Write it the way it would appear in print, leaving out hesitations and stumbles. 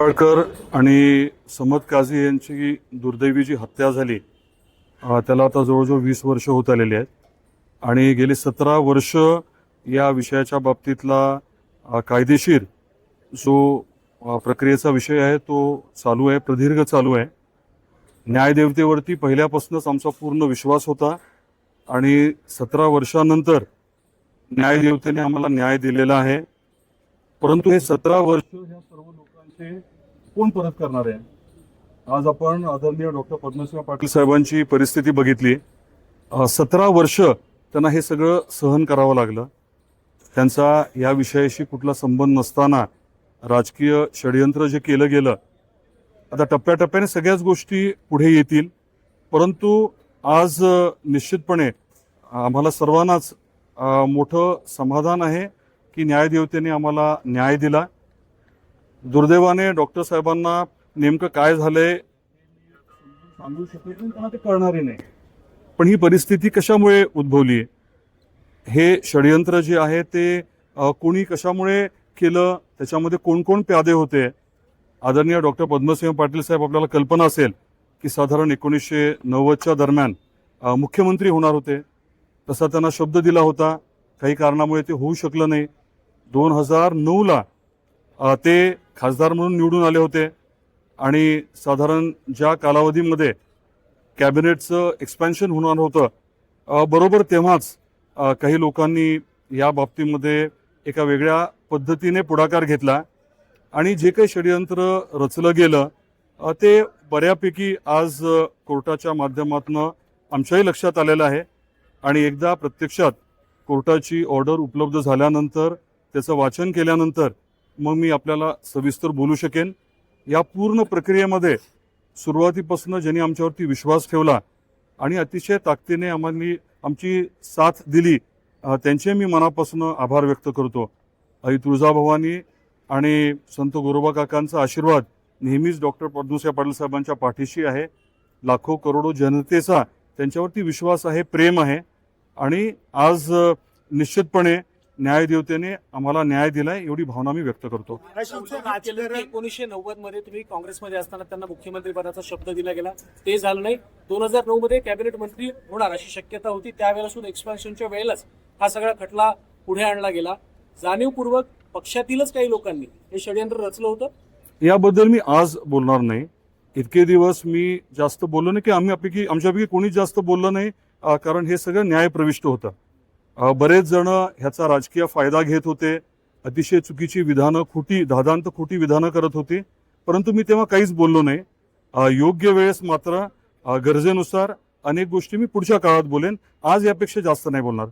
निंबाळकर आणि समद काझी यांची दुर्दैवी जी हत्या झाली त्याला आता जवळजवळ 20 वर्ष होत आलेली आहेत आणि गेली 17 वर्ष या विषयाच्या बाबतीतला कायदेशीर जो प्रक्रियेचा विषय आहे तो चालू आहे, प्रदीर्घ चालू आहे. न्यायदेवतेवरती पहिल्यापासूनच आमचा पूर्ण विश्वास होता आणि 17 वर्षानंतर न्यायदेवतेने आम्हाला न्याय दिलेला आहे. परंतु हे 17 वर्ष ह्या सर्व लोकांचे कोण परत करणार आहे? आज आपण आदरणीय डॉक्टर पद्मसिंह पाटील साहेबांची परिस्थिती बघितली. 17 वर्ष त्यांना हे सगळं सहन करावं लागलं. त्यांचा या विषयाशी कुठला संबंध नसताना राजकीय षडयंत्र जे केलं गेलं, आता टप्प्याटप्प्याने सगळ्याच गोष्टी पुढे येतील. परंतु आज निश्चितपणे आम्हाला सर्वांनाच मोठं समाधान आहे की न्यायदेवतेने आम्हाला न्याय दिला. दुर्दैवाने डॉक्टर साहेबांना नेमकं काय झालंय सांगू शकत नाही, त्यांना ते कळणारही नाही. पण ही परिस्थिती कशामुळे उद्भवली, हे षडयंत्र जे आहे ते कोणी कशामुळे केलं, त्याच्यामध्ये कोण कोण प्यादे होते. आदरणीय डॉक्टर पद्मसिंह पाटील साहेब, आपल्याला कल्पना असेल की साधारण 1990च्या दरम्यान मुख्यमंत्री होणार होते. तसा त्यांना शब्द दिला होता. काही कारणामुळे ते होऊ शकलं नाही. 2009ला ते खासदार म्हणून निवडून आले होते आणि साधारण ज्या कालावधीमध्ये कॅबिनेटचं एक्सपॅन्शन होणार होतं, बरोबर तेव्हाच काही लोकांनी या बाबतीमध्ये एका वेगळ्या पद्धतीने पुढाकार घेतला आणि जे काही षडयंत्र रचलं गेलं ते बऱ्यापैकी आज कोर्टाच्या माध्यमातून आमच्याही लक्षात आलेलं आहे. आणि एकदा प्रत्यक्षात कोर्टाची ऑर्डर उपलब्ध झाल्यानंतर, त्याचं वाचन केल्यानंतर मग मी आपल्याला सविस्तर बोलू शकेन. या पूर्ण प्रक्रियेमध्ये सुरुवातीपासून ज्यांनी आमच्यावरती विश्वास ठेवला आणि अतिशय ताकदीने आम्हाला आमची साथ दिली, त्यांचे मी मनापासून आभार व्यक्त करतो. आई तुळजाभवानी आणि संत गोरोबा काकांचा आशीर्वाद नेहमीच डॉक्टर पद्मसिंह पाटील साहेबांच्या पाठीशी आहे. लाखो करोडो जनतेचा त्यांच्यावरती विश्वास आहे, प्रेम आहे आणि आज निश्चितपणे न्यायदेवतेने आम्हाला न्याय दिलाय, एवढी भावना मी व्यक्त करतो. 1990 मध्ये तुम्ही काँग्रेसमध्ये असताना त्यांना मुख्यमंत्री पदाचा शब्द दिला गेला, ते झालं नाही. 2009 मध्ये कॅबिनेट मंत्री होणार अशी शक्यता होती. त्यावेळेला सुद्धा एक्सपॅन्शनच्या वेळेलाच हा सगळा खटला पुढे आणला गेला. जाणीवपूर्वक पक्षातीलच काही लोकांनी हे षडयंत्र रचलं होतं. याबद्दल मी आज बोलणार नाही. इतके दिवस मी जास्त बोललो नाही की आमच्यापैकी कोणीच जास्त बोललं नाही, कारण हे सगळं न्यायप्रविष्ट होतं. बरेच जण ह्याचा राजकीय फायदा घेत होते. अतिशय चुकीची विधानं, धादांत खोटी विधानं करत होती. परंतु मी तेव्हा काहीच बोललो नाही. योग्य वेळेस मात्र गरजेनुसार अनेक गोष्टी मी पुढच्या काळात बोलेन. आज यापेक्षा जास्त नाही बोलणार.